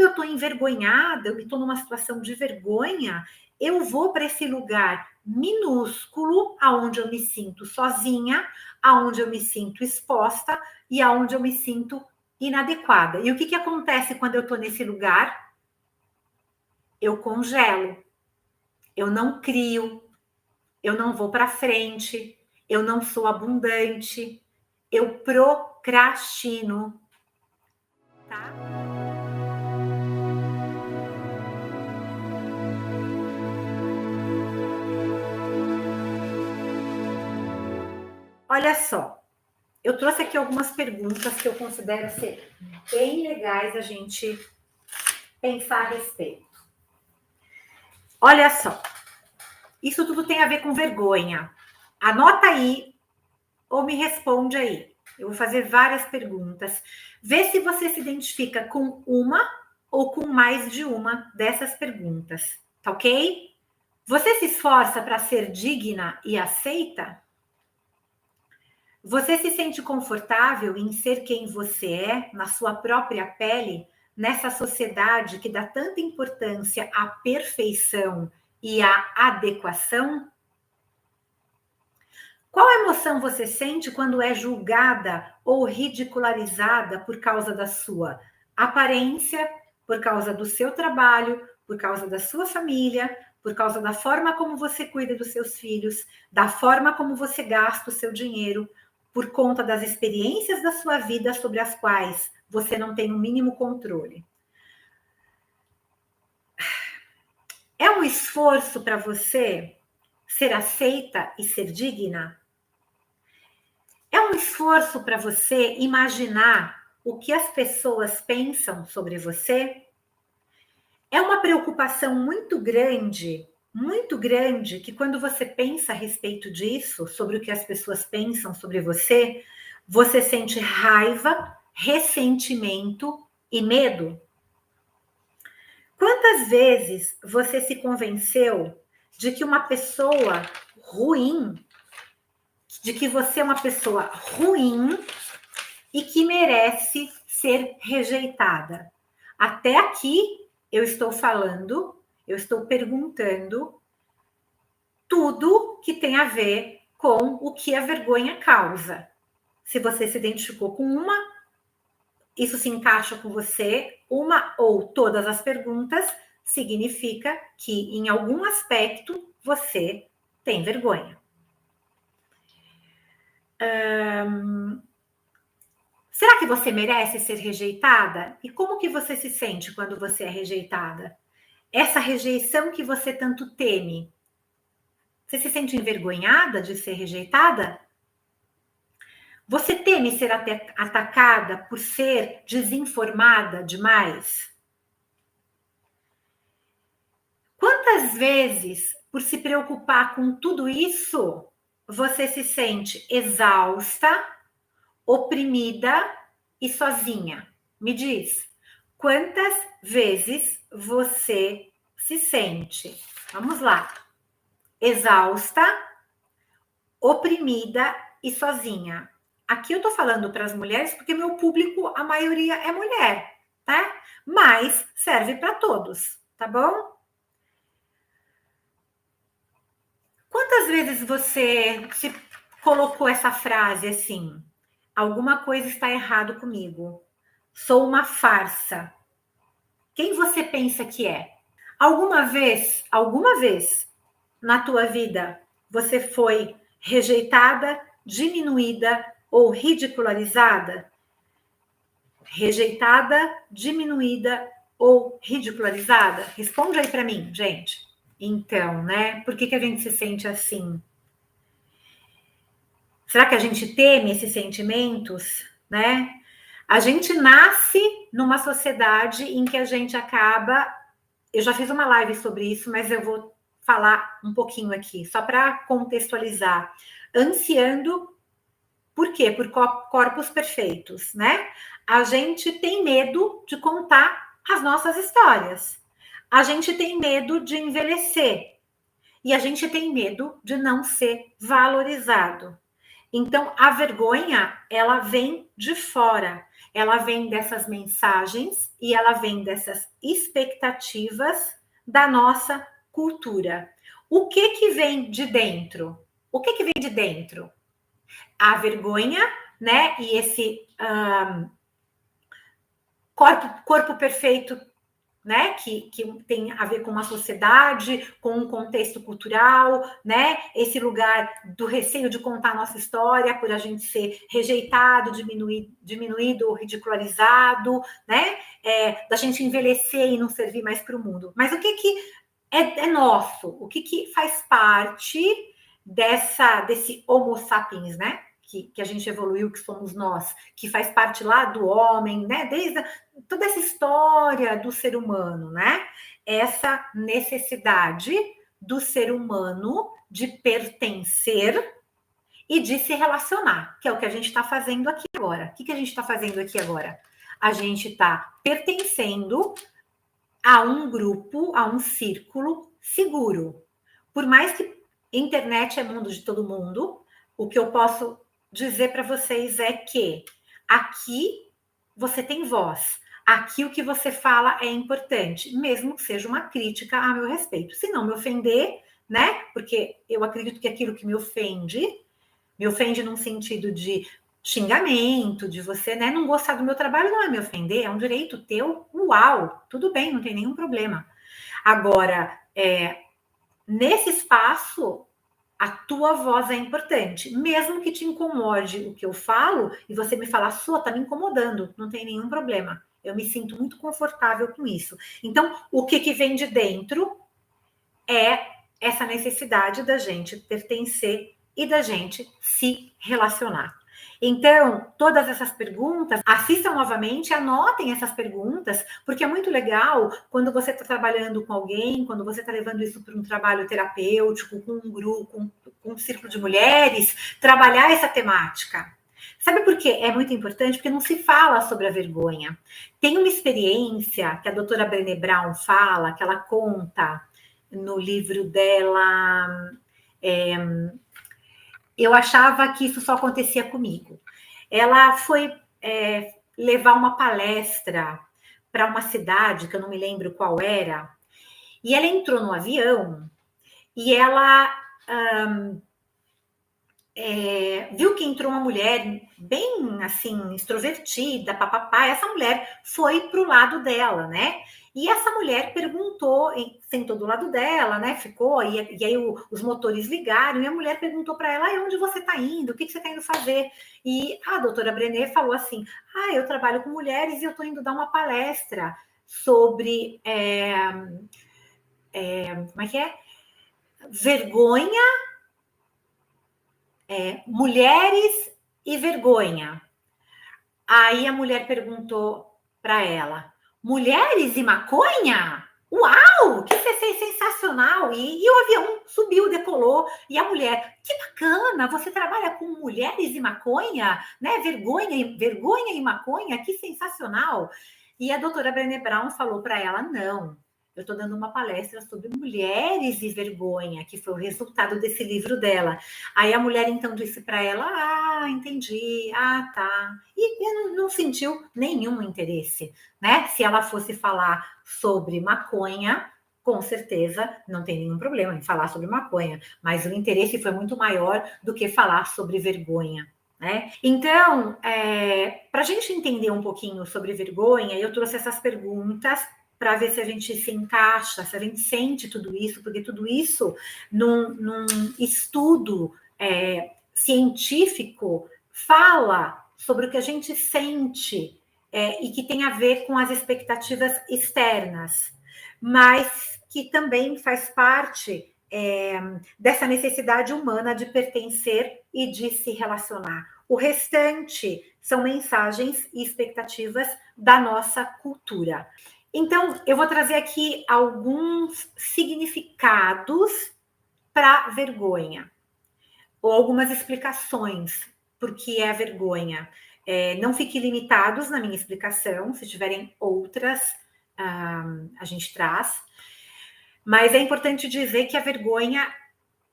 eu estou envergonhada, eu estou numa situação de vergonha, eu vou para esse lugar minúsculo, aonde eu me sinto sozinha, aonde eu me sinto exposta e aonde eu me sinto inadequada. E o que acontece quando eu estou nesse lugar? Eu congelo, eu não crio, eu não vou para frente, eu não sou abundante, eu procrastino, tá? Olha só, eu trouxe aqui algumas perguntas que eu considero ser bem legais a gente pensar a respeito. Olha só, isso tudo tem a ver com vergonha. Anota aí ou me responde aí. Eu vou fazer várias perguntas. Vê se você se identifica com uma ou com mais de uma dessas perguntas, tá ok? Você se esforça para ser digna e aceita? Você se sente confortável em ser quem você é, na sua própria pele, nessa sociedade que dá tanta importância à perfeição e à adequação? Qual emoção você sente quando é julgada ou ridicularizada por causa da sua aparência, por causa do seu trabalho, por causa da sua família, por causa da forma como você cuida dos seus filhos, da forma como você gasta o seu dinheiro, por conta das experiências da sua vida sobre as quais você não tem o mínimo controle? É um esforço para você ser aceita e ser digna? É um esforço para você imaginar o que as pessoas pensam sobre você? É uma preocupação muito grande, que quando você pensa a respeito disso, sobre o que as pessoas pensam sobre você, você sente raiva, ressentimento e medo? Quantas vezes você se convenceu de que uma pessoa ruim, de que você é uma pessoa ruim e que merece ser rejeitada? Até aqui eu estou falando, eu estou perguntando tudo que tem a ver com o que a vergonha causa. Se você se identificou com uma, isso se encaixa com você, uma ou todas as perguntas, significa que em algum aspecto você tem vergonha. Será que você merece ser rejeitada? E como que você se sente quando você é rejeitada? Essa rejeição que você tanto teme, você se sente envergonhada de ser rejeitada? Você teme ser atacada por ser desinformada demais? Quantas vezes, por se preocupar com tudo isso, você se sente exausta, oprimida e sozinha? Me diz, quantas vezes você se sente, vamos lá, exausta, oprimida e sozinha? Aqui eu tô falando para as mulheres porque meu público, a maioria é mulher, tá? Mas serve para todos, tá bom? Quantas vezes você se colocou essa frase assim? Alguma coisa está errado comigo. Sou uma farsa. Quem você pensa que é? Alguma vez na tua vida você foi rejeitada, diminuída ou ridicularizada? Rejeitada, diminuída ou ridicularizada? Responde aí para mim, gente. Então, né? Por que a gente se sente assim? Será que a gente teme esses sentimentos, né? A gente nasce numa sociedade em que a gente acaba. Eu já fiz uma live sobre isso, mas eu vou falar um pouquinho aqui, só para contextualizar. Ansiando, por quê? Por corpos perfeitos, né? A gente tem medo de contar as nossas histórias. A gente tem medo de envelhecer. E a gente tem medo de não ser valorizado. Então, a vergonha, ela vem de fora. ela vem dessas mensagens e ela vem dessas expectativas da nossa cultura. O que vem de dentro? O que vem de dentro? A vergonha, né? E esse corpo perfeito, né? Que tem a ver com uma sociedade, com um contexto cultural, né? Esse lugar do receio de contar a nossa história, por a gente ser rejeitado, diminuído ou ridicularizado, né? Da gente envelhecer e não servir mais para o mundo. Mas o que é nosso? O que faz parte desse Homo sapiens, né? Que a gente evoluiu, que somos nós, que faz parte lá do homem, né? Desde toda essa história do ser humano, né? Essa necessidade do ser humano de pertencer e de se relacionar, que é o que a gente está fazendo aqui agora. O que a gente está fazendo aqui agora? A gente está pertencendo a um grupo, a um círculo seguro. Por mais que internet é mundo de todo mundo, o que eu posso dizer para vocês é que aqui você tem voz. Aqui o que você fala é importante, mesmo que seja uma crítica a meu respeito. Se não me ofender, né? Porque eu acredito que aquilo que me ofende num sentido de xingamento, de você, né, não gostar do meu trabalho, não é me ofender, é um direito teu, uau, tudo bem, não tem nenhum problema. Agora, nesse espaço, a tua voz é importante, mesmo que te incomode o que eu falo, e você me fala, sua, tá me incomodando, não tem nenhum problema. Eu me sinto muito confortável com isso. Então, o que vem de dentro é essa necessidade da gente pertencer e da gente se relacionar. Então, todas essas perguntas, assistam novamente, anotem essas perguntas, porque é muito legal quando você está trabalhando com alguém, quando você está levando isso para um trabalho terapêutico, com um grupo, com um círculo de mulheres, trabalhar essa temática. Sabe por quê? É muito importante, porque não se fala sobre a vergonha. Tem uma experiência que a doutora Brené Brown fala, que ela conta no livro dela. Eu achava que isso só acontecia comigo. Ela foi levar uma palestra para uma cidade, que eu não me lembro qual era, e ela entrou no avião e ela viu que entrou uma mulher bem, assim, extrovertida, papapá. Essa mulher foi para o lado dela, né? E essa mulher perguntou, sentou do lado dela, né? Ficou, e aí os motores ligaram, e a mulher perguntou para ela, onde você está indo? O que você está indo fazer? E a doutora Brené falou assim, eu trabalho com mulheres e eu estou indo dar uma palestra sobre, como é que é? Vergonha, mulheres e vergonha. Aí a mulher perguntou para ela, mulheres e maconha? Uau, que sensacional! E o avião subiu, decolou, e a mulher, que bacana, você trabalha com mulheres e maconha, né? Vergonha e maconha, que sensacional! E a doutora Brené Brown falou para ela, não, eu estou dando uma palestra sobre mulheres e vergonha, que foi o resultado desse livro dela. Aí a mulher então disse para ela, entendi, tá. E não sentiu nenhum interesse, né? Se ela fosse falar sobre maconha, com certeza não tem nenhum problema em falar sobre maconha, mas o interesse foi muito maior do que falar sobre vergonha. Né? Então, para a gente entender um pouquinho sobre vergonha, eu trouxe essas perguntas para ver se a gente se encaixa, se a gente sente tudo isso, porque tudo isso, num estudo científico, fala sobre o que a gente sente e que tem a ver com as expectativas externas, mas que também faz parte dessa necessidade humana de pertencer e de se relacionar. O restante são mensagens e expectativas da nossa cultura. Então, eu vou trazer aqui alguns significados para vergonha, ou algumas explicações por que é a vergonha. Não fiquem limitados na minha explicação, se tiverem outras, a gente traz. Mas é importante dizer que a vergonha,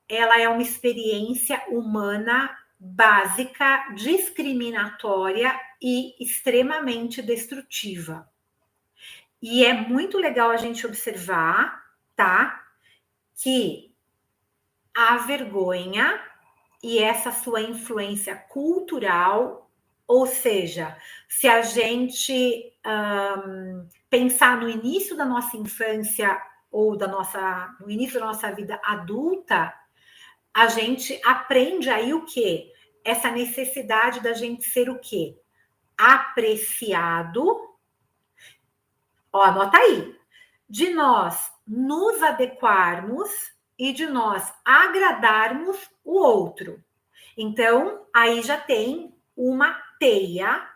ela é uma experiência humana básica, discriminatória e extremamente destrutiva. E é muito legal a gente observar, tá? Que a vergonha e essa sua influência cultural, ou seja, se a gente pensar no início da nossa infância ou no início da nossa vida adulta, a gente aprende aí o quê? Essa necessidade da gente ser o quê? Apreciado. Ó, anota aí. De nós nos adequarmos e de nós agradarmos o outro. Então, aí já tem uma teia,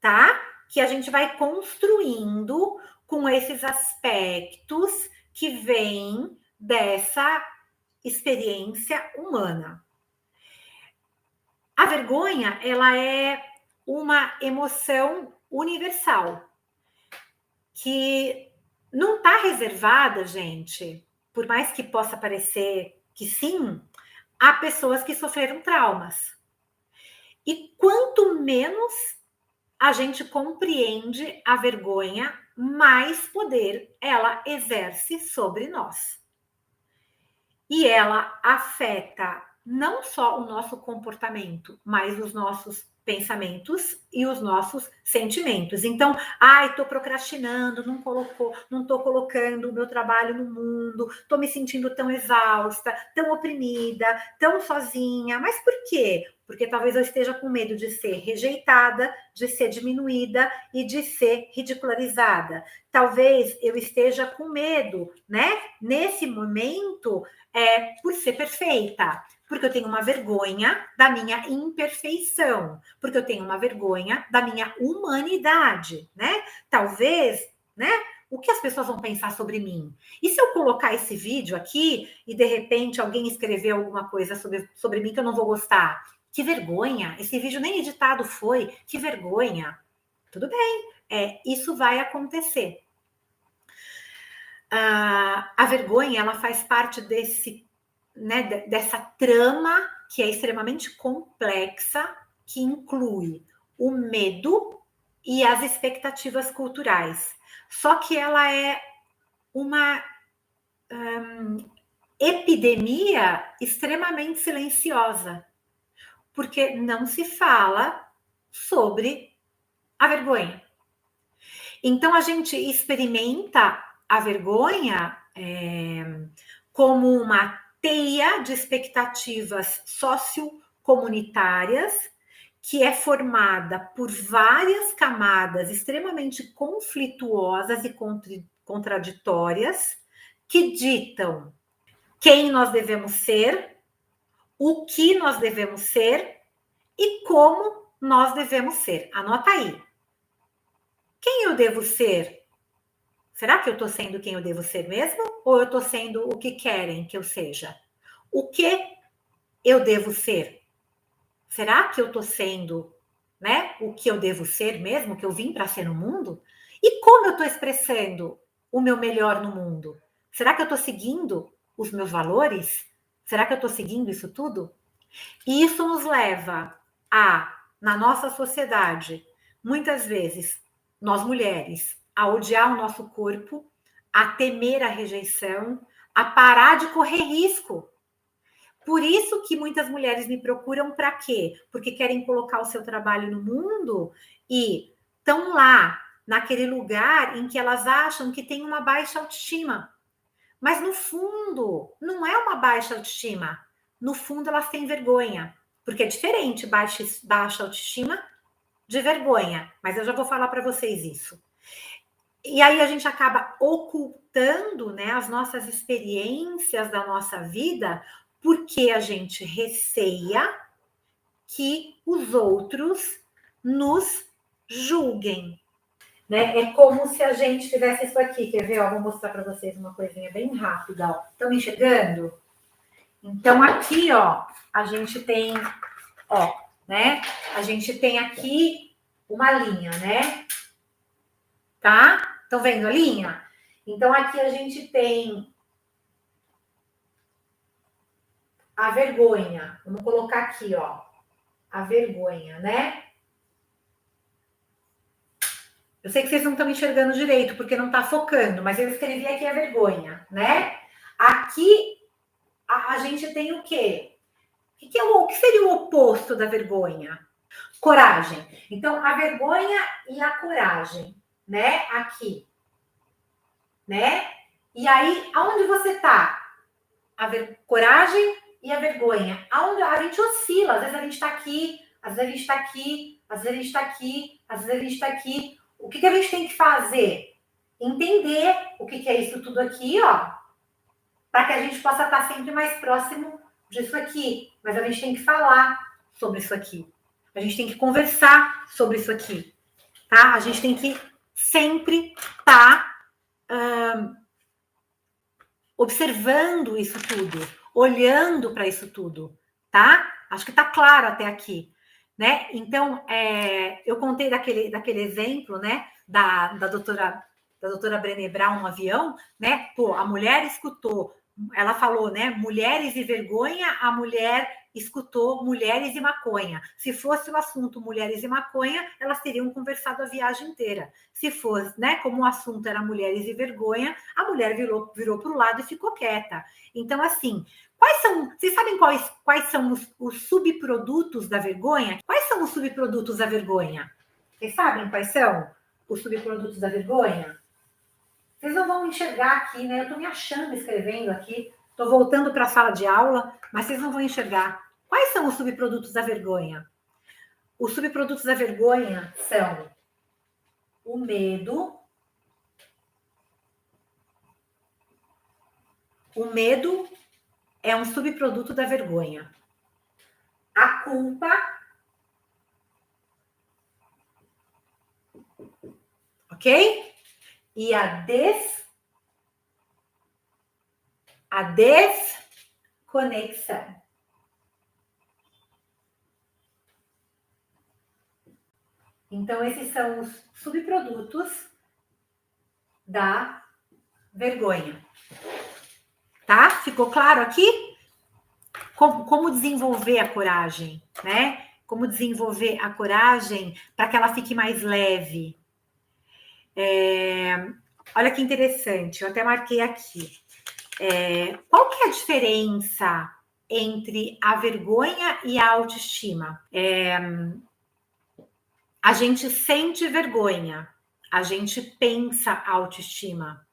tá? Que a gente vai construindo com esses aspectos que vêm dessa experiência humana. A vergonha, ela é uma emoção universal que não está reservada, gente, por mais que possa parecer que sim, há pessoas que sofreram traumas. E quanto menos a gente compreende a vergonha, mais poder ela exerce sobre nós. E ela afeta não só o nosso comportamento, mas os nossos pensamentos e os nossos sentimentos. Então, estou procrastinando, não estou colocando o meu trabalho no mundo, estou me sentindo tão exausta, tão oprimida, tão sozinha. Mas por quê? Porque talvez eu esteja com medo de ser rejeitada, de ser diminuída e de ser ridicularizada. Talvez eu esteja com medo, né? Nesse momento, por ser perfeita, porque eu tenho uma vergonha da minha imperfeição, porque eu tenho uma vergonha da minha humanidade, né? Talvez, né? O que as pessoas vão pensar sobre mim? E se eu colocar esse vídeo aqui e de repente alguém escrever alguma coisa sobre mim que eu não vou gostar? Que vergonha! Esse vídeo nem editado foi, que vergonha! Tudo bem, isso vai acontecer. A vergonha, ela faz parte dessa trama que é extremamente complexa, que inclui o medo e as expectativas culturais. Só que ela é uma epidemia extremamente silenciosa, porque não se fala sobre a vergonha. Então, a gente experimenta a vergonha como uma teia de expectativas sociocomunitárias que é formada por várias camadas extremamente conflituosas e contraditórias que ditam quem nós devemos ser, o que nós devemos ser e como nós devemos ser. Anota aí. Quem eu devo ser? Será que eu estou sendo quem eu devo ser mesmo? Ou eu estou sendo o que querem que eu seja? O que eu devo ser? Será que eu estou sendo, né, o que eu devo ser mesmo, que eu vim para ser no mundo? E como eu estou expressando o meu melhor no mundo? Será que eu estou seguindo os meus valores? Será que eu estou seguindo isso tudo? E isso nos leva na nossa sociedade, muitas vezes, nós mulheres, a odiar o nosso corpo, a temer a rejeição, a parar de correr risco. Por isso que muitas mulheres me procuram para quê? Porque querem colocar o seu trabalho no mundo e estão lá, naquele lugar em que elas acham que tem uma baixa autoestima. Mas no fundo, não é uma baixa autoestima. No fundo, elas têm vergonha. Porque é diferente baixa autoestima de vergonha. Mas eu já vou falar para vocês isso. E aí a gente acaba ocultando, né, as nossas experiências da nossa vida porque a gente receia que os outros nos julguem. Né? É como se a gente fizesse isso aqui. Quer ver? Ó, vou mostrar para vocês uma coisinha bem rápida. Estão me enxergando? Então, aqui, ó, a gente tem, ó, né? A gente tem aqui uma linha, né? Tá? Estão vendo a linha? Então, aqui a gente tem a vergonha. Vamos colocar aqui, ó, a vergonha, né? Eu sei que vocês não estão enxergando direito, porque não está focando, mas eu escrevi aqui a vergonha, né? Aqui a gente tem o quê? O que seria o oposto da vergonha? Coragem. Então, a vergonha e a coragem, né? Aqui, né? E aí, aonde você está? Coragem e a vergonha. Aonde a gente oscila, às vezes a gente está aqui, às vezes a gente está aqui, às vezes a gente está aqui, às vezes a gente está aqui. O que a gente tem que fazer? Entender o que é isso tudo aqui, ó, para que a gente possa estar sempre mais próximo disso aqui. Mas a gente tem que falar sobre isso aqui. A gente tem que conversar sobre isso aqui, tá? A gente tem que sempre estar observando isso tudo, olhando para isso tudo, tá? Acho que está claro até aqui, né? Então, eu contei daquele exemplo, né? Da doutora Brené Brown, um avião, né? Pô, a mulher escutou, ela falou, né? Mulheres e vergonha, a mulher escutou mulheres e maconha. Se fosse o assunto mulheres e maconha, elas teriam conversado a viagem inteira. Se fosse, né? Como o assunto era mulheres e vergonha, a mulher virou para o lado e ficou quieta. Então, assim, vocês sabem quais são os subprodutos da vergonha? Quais são os subprodutos da vergonha? Vocês sabem quais são os subprodutos da vergonha? Vocês não vão enxergar aqui, né? Eu estou me achando escrevendo aqui. Estou voltando para a sala de aula, mas vocês não vão enxergar. Quais são os subprodutos da vergonha? Os subprodutos da vergonha são o medo. O medo é um subproduto da vergonha. A culpa. Ok? E a desconexão. Então, esses são os subprodutos da vergonha. Tá? Ficou claro aqui? Como desenvolver a coragem, né? Como desenvolver a coragem para que ela fique mais leve. Olha que interessante, eu até marquei aqui. Qual que é a diferença entre a vergonha e a autoestima? A gente sente vergonha, a gente pensa autoestima,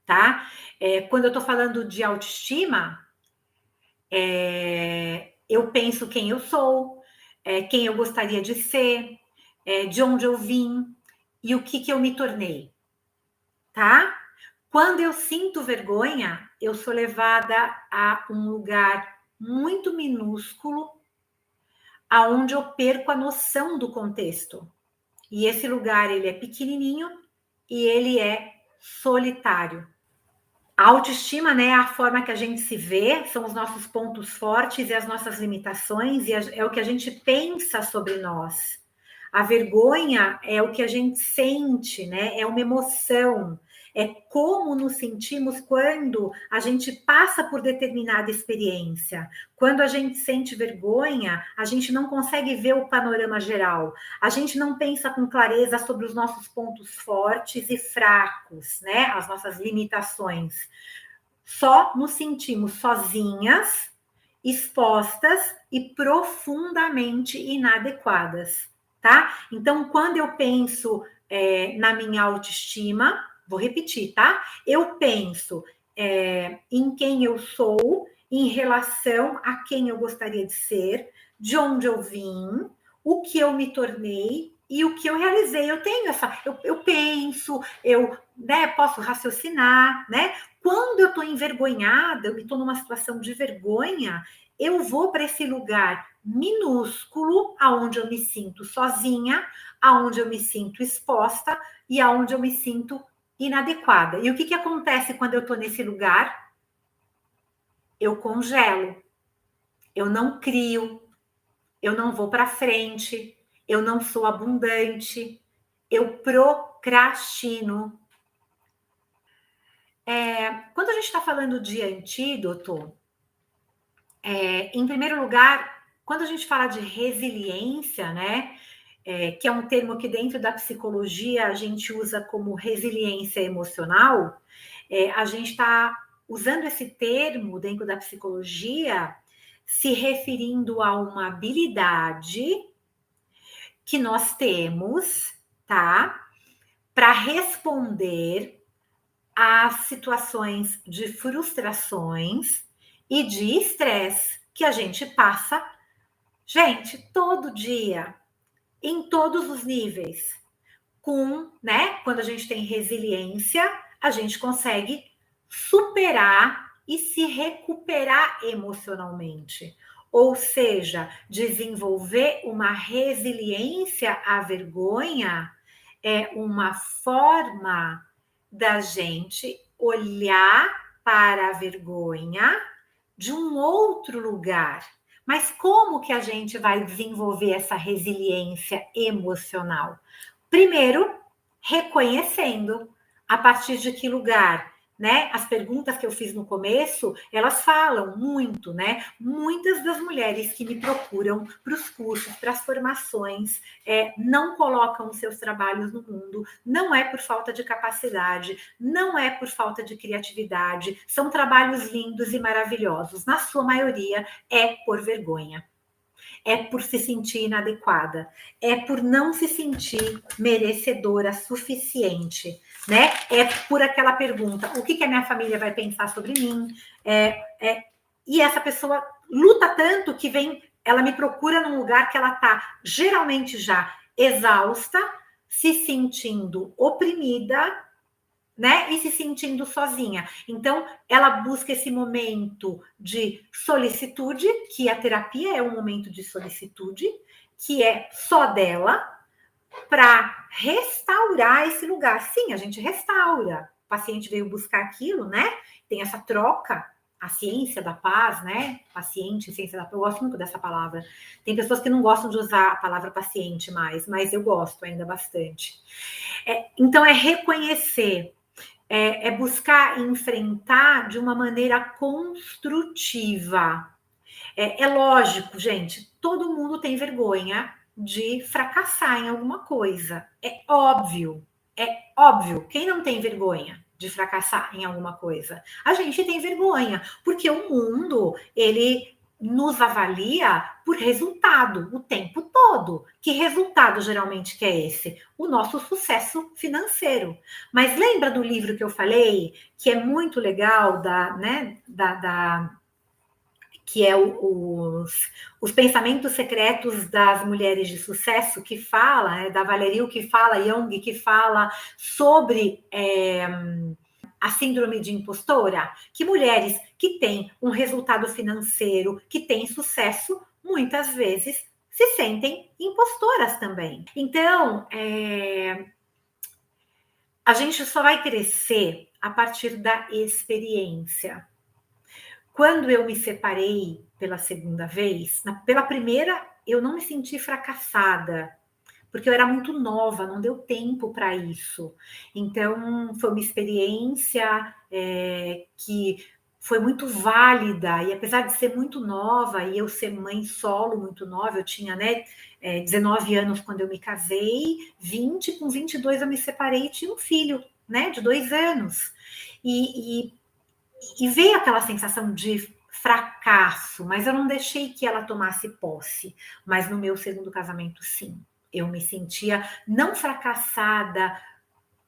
tá? Quando eu tô falando de autoestima, eu penso quem eu sou, quem eu gostaria de ser, de onde eu vim e o que eu me tornei, tá? Quando eu sinto vergonha, eu sou levada a um lugar muito minúsculo, aonde eu perco a noção do contexto. E esse lugar, ele é pequenininho e ele é solitário. A autoestima, né, é a forma que a gente se vê, são os nossos pontos fortes e as nossas limitações, e é o que a gente pensa sobre nós. A vergonha é o que a gente sente, né? É uma emoção. É como nos sentimos quando a gente passa por determinada experiência. Quando a gente sente vergonha, a gente não consegue ver o panorama geral. A gente não pensa com clareza sobre os nossos pontos fortes e fracos, né? As nossas limitações. Só nos sentimos sozinhas, expostas e profundamente inadequadas, tá? Então, quando eu penso na minha autoestima, vou repetir, tá? Eu penso em quem eu sou em relação a quem eu gostaria de ser, de onde eu vim, o que eu me tornei e o que eu realizei. Eu tenho eu penso, posso raciocinar, né? Quando eu estou envergonhada, eu estou numa situação de vergonha, eu vou para esse lugar minúsculo, aonde eu me sinto sozinha, aonde eu me sinto exposta e aonde eu me sinto inadequada. E o que acontece quando eu estou nesse lugar? Eu congelo, eu não crio, eu não vou para frente, eu não sou abundante, eu procrastino. Quando a gente está falando de antídoto, em primeiro lugar, quando a gente fala de resiliência, né? que é um termo que dentro da psicologia a gente usa como resiliência emocional, a gente está usando esse termo dentro da psicologia se referindo a uma habilidade que nós temos, tá? Para responder às situações de frustrações e de estresse que a gente passa, gente, todo dia, em todos os níveis. Quando a gente tem resiliência, a gente consegue superar e se recuperar emocionalmente. Ou seja, desenvolver uma resiliência à vergonha é uma forma da gente olhar para a vergonha de um outro lugar. Mas como que a gente vai desenvolver essa resiliência emocional? Primeiro, reconhecendo a partir de que lugar, né? As perguntas que eu fiz no começo, elas falam muito, né? Muitas das mulheres que me procuram para os cursos, para as formações, não colocam os seus trabalhos no mundo, não é por falta de capacidade, não é por falta de criatividade, são trabalhos lindos e maravilhosos. Na sua maioria, é por vergonha. É por se sentir inadequada, é por não se sentir merecedora suficiente, né? É por aquela pergunta: o que a minha família vai pensar sobre mim? E essa pessoa luta tanto que ela me procura num lugar que ela está geralmente já exausta, se sentindo oprimida, né? E se sentindo sozinha. Então, ela busca esse momento de solicitude, que a terapia é um momento de solicitude, que é só dela, para restaurar esse lugar. Sim, a gente restaura. O paciente veio buscar aquilo, né? Tem essa troca, a ciência da paz, né? Paciente, ciência da paz. Eu gosto muito dessa palavra. Tem pessoas que não gostam de usar a palavra paciente mais, mas eu gosto ainda bastante. Então, é reconhecer, é buscar enfrentar de uma maneira construtiva. É lógico, gente, todo mundo tem vergonha de fracassar em alguma coisa. É óbvio. Quem não tem vergonha de fracassar em alguma coisa? A gente tem vergonha, porque o mundo, ele nos avalia por resultado o tempo todo. Que resultado geralmente que é esse? O nosso sucesso financeiro. Mas lembra do livro que eu falei, que é muito legal, que é os pensamentos secretos das mulheres de sucesso, que fala, da Valerie, que fala, Jung, que fala sobre a síndrome de impostora, que mulheres que têm um resultado financeiro, que têm sucesso, muitas vezes se sentem impostoras também. Então, a gente só vai crescer a partir da experiência. Quando eu me separei pela segunda vez, pela primeira eu não me senti fracassada, porque eu era muito nova, não deu tempo para isso. Então, foi uma experiência que foi muito válida, e apesar de ser muito nova, e eu ser mãe solo muito nova, eu tinha 19 anos quando eu me casei, 20, com 22 eu me separei e tinha um filho, né, de 2 anos. E veio aquela sensação de fracasso, mas eu não deixei que ela tomasse posse. Mas no meu segundo casamento, sim. Eu me sentia não fracassada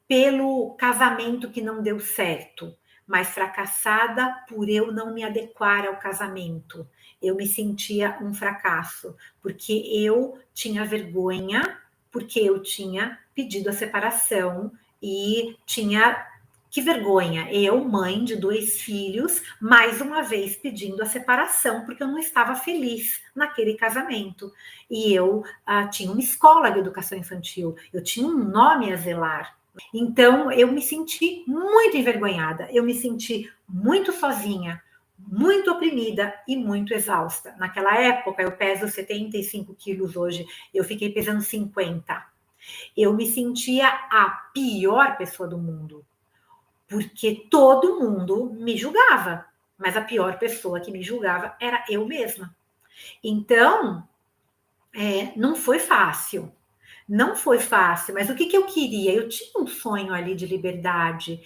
pelo casamento que não deu certo, mas fracassada por eu não me adequar ao casamento. Eu me sentia um fracasso, porque eu tinha vergonha, porque eu tinha pedido a separação e tinha... Que vergonha, eu, mãe de 2 filhos, mais uma vez pedindo a separação, porque eu não estava feliz naquele casamento. E eu tinha uma escola de educação infantil, eu tinha um nome a zelar. Então, eu me senti muito envergonhada, eu me senti muito sozinha, muito oprimida e muito exausta. Naquela época, eu peso 75 quilos hoje, eu fiquei pesando 50. Eu me sentia a pior pessoa do mundo, porque todo mundo me julgava, mas a pior pessoa que me julgava era eu mesma. Então, não foi fácil, Não foi fácil, mas o que eu queria? Eu tinha um sonho ali de liberdade.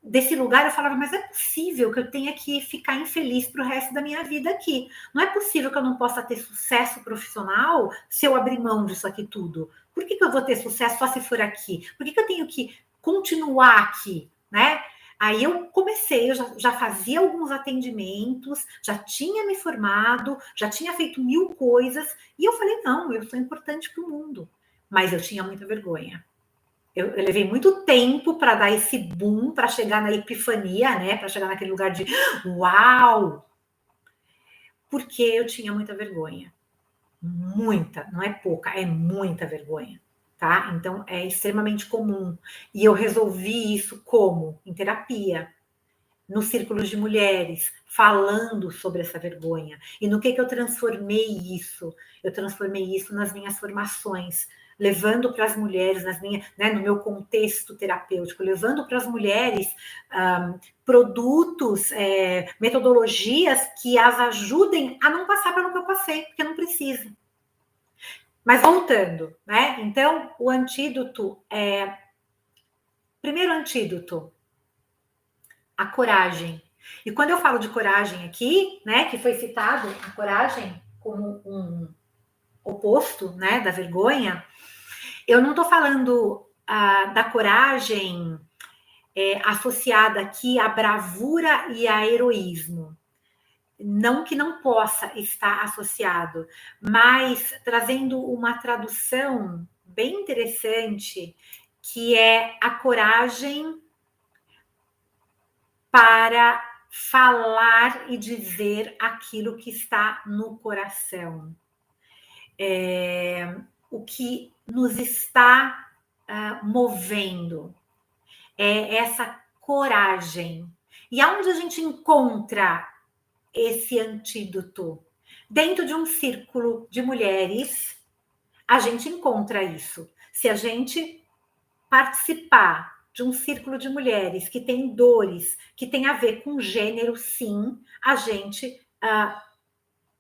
Desse lugar eu falava, mas é possível que eu tenha que ficar infeliz para o resto da minha vida aqui. Não é possível que eu não possa ter sucesso profissional se eu abrir mão disso aqui tudo. Por que eu vou ter sucesso só se for aqui? Por que eu tenho que continuar aqui, né? Aí eu comecei, eu já fazia alguns atendimentos, já tinha me formado, já tinha feito 1000 coisas, e eu falei, não, eu sou importante para o mundo. Mas eu tinha muita vergonha. Eu levei muito tempo para dar esse boom, para chegar na epifania, né? Para chegar naquele lugar de uau! Porque eu tinha muita vergonha. Muita, não é pouca, é muita vergonha. Tá? Então é extremamente comum. E eu resolvi isso como? Em terapia, nos círculos de mulheres, falando sobre essa vergonha. E no que eu transformei isso? Eu transformei isso nas minhas formações, levando para as mulheres, né, no meu contexto terapêutico, levando para as mulheres produtos, metodologias que as ajudem a não passar pelo que eu passei, porque não precisa. Mas voltando, né? Então, o antídoto primeiro antídoto, a coragem. E quando eu falo de coragem aqui, né, que foi citado a coragem como um oposto, né, da vergonha, eu não estou falando da coragem associada aqui à bravura e a heroísmo. Não que não possa estar associado, mas trazendo uma tradução bem interessante, que é a coragem para falar e dizer aquilo que está no coração. O que nos está movendo. É essa coragem. E aonde a gente encontra esse antídoto? Dentro de um círculo de mulheres, a gente encontra isso. Se a gente participar de um círculo de mulheres que tem dores, que tem a ver com gênero, sim, a gente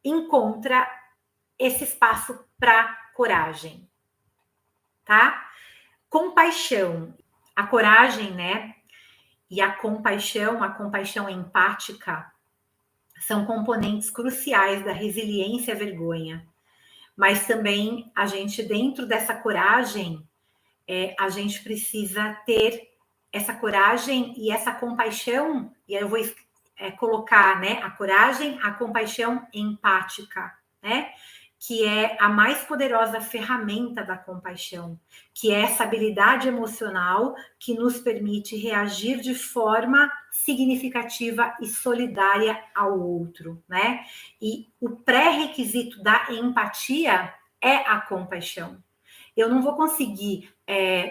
encontra esse espaço para coragem, tá? Compaixão. A coragem, né? E a compaixão empática, são componentes cruciais da resiliência à vergonha. Mas também a gente, dentro dessa coragem, a gente precisa ter essa coragem e essa compaixão, e aí eu vou colocar, né, a coragem, a compaixão empática, né, que é a mais poderosa ferramenta da compaixão, que é essa habilidade emocional que nos permite reagir de forma significativa e solidária ao outro, né? E o pré-requisito da empatia é a compaixão. Eu não vou conseguir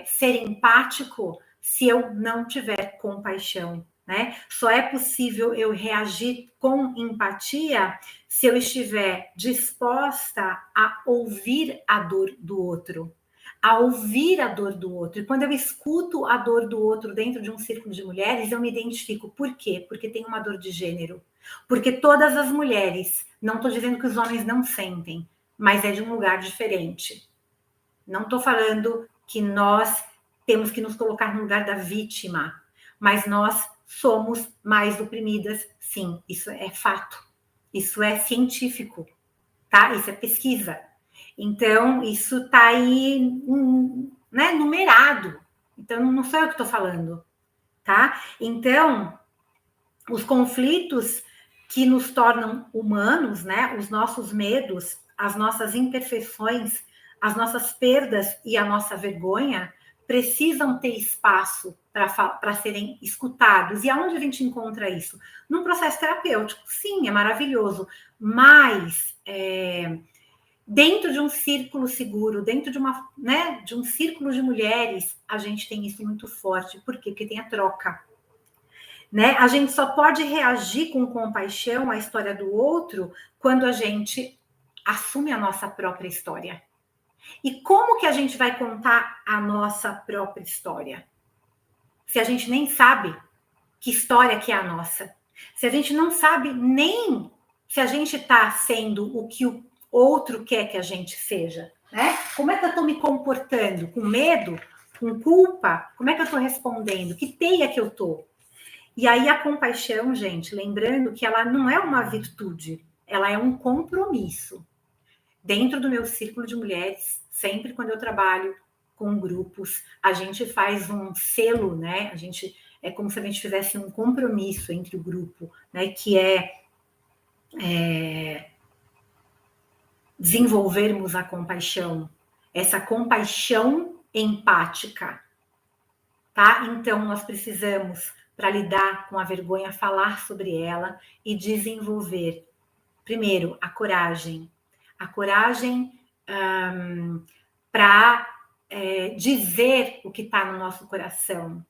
ser empático se eu não tiver compaixão, né? Só é possível eu reagir com empatia se eu estiver disposta a ouvir a dor do outro, a ouvir a dor do outro. E quando eu escuto a dor do outro dentro de um círculo de mulheres, eu me identifico. Por quê? Porque tem uma dor de gênero. Porque todas as mulheres, não estou dizendo que os homens não sentem, mas é de um lugar diferente. Não estou falando que nós temos que nos colocar no lugar da vítima, mas nós somos mais oprimidas, sim, isso é fato, isso é científico, tá? Isso é pesquisa. Então, isso está aí, né, numerado. Então, não sou eu que estou falando, tá? Então, os conflitos que nos tornam humanos, né, os nossos medos, as nossas imperfeições, as nossas perdas e a nossa vergonha precisam ter espaço para serem escutados. E aonde a gente encontra isso? Num processo terapêutico. Sim, é maravilhoso, mas dentro de um círculo seguro, dentro de de um círculo de mulheres, a gente tem isso muito forte. Por quê? Porque tem a troca. Né? A gente só pode reagir com compaixão à história do outro quando a gente assume a nossa própria história. E como que a gente vai contar a nossa própria história? Se a gente nem sabe que história que é a nossa. Se a gente não sabe nem se a gente está sendo o que o outro quer que a gente seja. né? Como é que eu estou me comportando? Com medo? Com culpa? Como é que eu estou respondendo? Que teia que eu estou? E aí a compaixão, gente, lembrando que ela não é uma virtude, ela é um compromisso. Dentro do meu círculo de mulheres, sempre quando eu trabalho com grupos, a gente faz um selo, né? É como se a gente fizesse um compromisso entre o grupo, né? Que é desenvolvermos a compaixão, essa compaixão empática, tá? Então nós precisamos, para lidar com a vergonha, falar sobre ela e desenvolver, primeiro, a coragem para dizer o que está no nosso coração,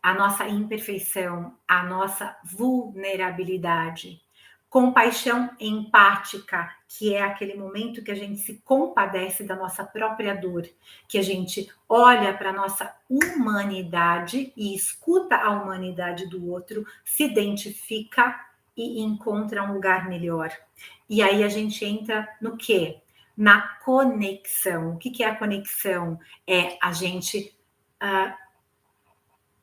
a nossa imperfeição, a nossa vulnerabilidade. Compaixão empática, que é aquele momento que a gente se compadece da nossa própria dor, que a gente olha para a nossa humanidade e escuta a humanidade do outro, se identifica e encontra um lugar melhor. E aí a gente entra no quê? Na conexão. O que é a conexão? É a gente...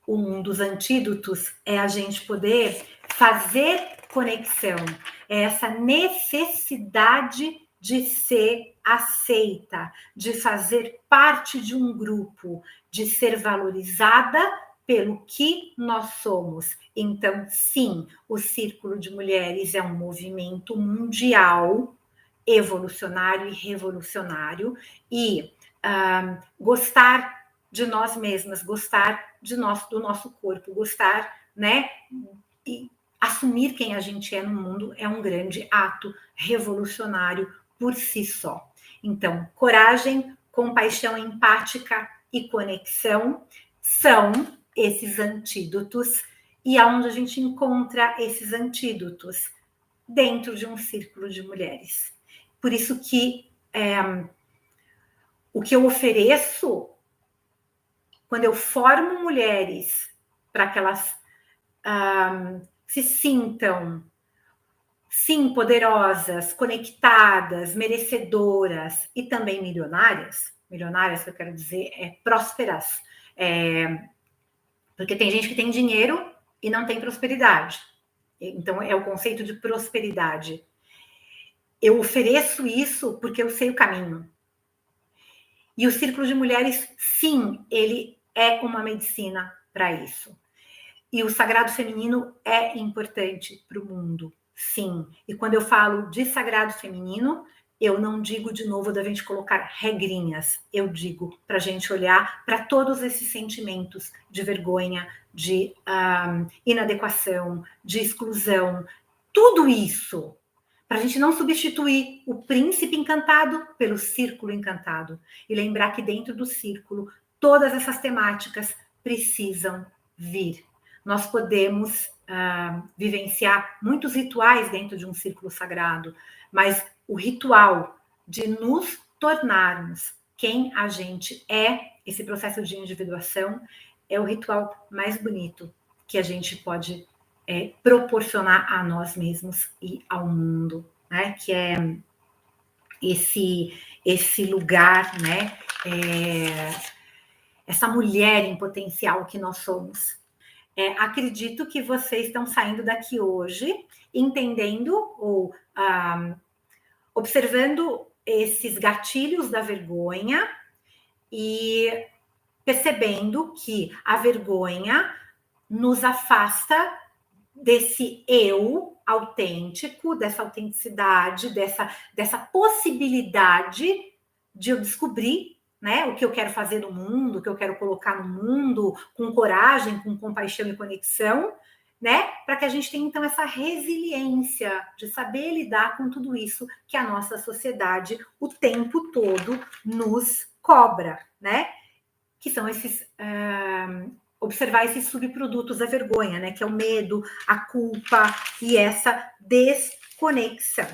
um dos antídotos é a gente poder fazer conexão, é essa necessidade de ser aceita, de fazer parte de um grupo, de ser valorizada pelo que nós somos. Então, sim, o Círculo de Mulheres é um movimento mundial, evolucionário e revolucionário, e gostar de nós mesmas, gostar do nosso corpo, gostar, né? E assumir quem a gente é no mundo é um grande ato revolucionário por si só. Então, coragem, compaixão empática e conexão são esses antídotos. E aonde a gente encontra esses antídotos? Dentro de um círculo de mulheres. Por isso que o que eu ofereço quando eu formo mulheres para que elas se sintam, sim, poderosas, conectadas, merecedoras e também milionárias, que eu quero dizer é prósperas, porque tem gente que tem dinheiro e não tem prosperidade. Então, é o conceito de prosperidade. Eu ofereço isso porque eu sei o caminho. E o Círculo de Mulheres, sim, ele é uma medicina para isso. E o sagrado feminino é importante para o mundo, sim. E quando eu falo de sagrado feminino, eu não digo de novo da gente colocar regrinhas, eu digo para a gente olhar para todos esses sentimentos de vergonha, de inadequação, de exclusão, tudo isso, para a gente não substituir o príncipe encantado pelo círculo encantado. E lembrar que dentro do círculo, todas essas temáticas precisam vir. Nós podemos vivenciar muitos rituais dentro de um círculo sagrado, mas o ritual de nos tornarmos quem a gente é, esse processo de individuação, é o ritual mais bonito que a gente pode proporcionar a nós mesmos e ao mundo, né? Que é esse lugar, né? Essa mulher em potencial que nós somos. Acredito que vocês estão saindo daqui hoje entendendo ou observando esses gatilhos da vergonha e percebendo que a vergonha nos afasta desse eu autêntico, dessa autenticidade, dessa possibilidade de eu descobrir, né, o que eu quero fazer no mundo, o que eu quero colocar no mundo, com coragem, com compaixão e conexão, né, para que a gente tenha então essa resiliência de saber lidar com tudo isso que a nossa sociedade o tempo todo nos cobra, né, que são esses observar esses subprodutos da vergonha, né, que é o medo, a culpa e essa desconexão.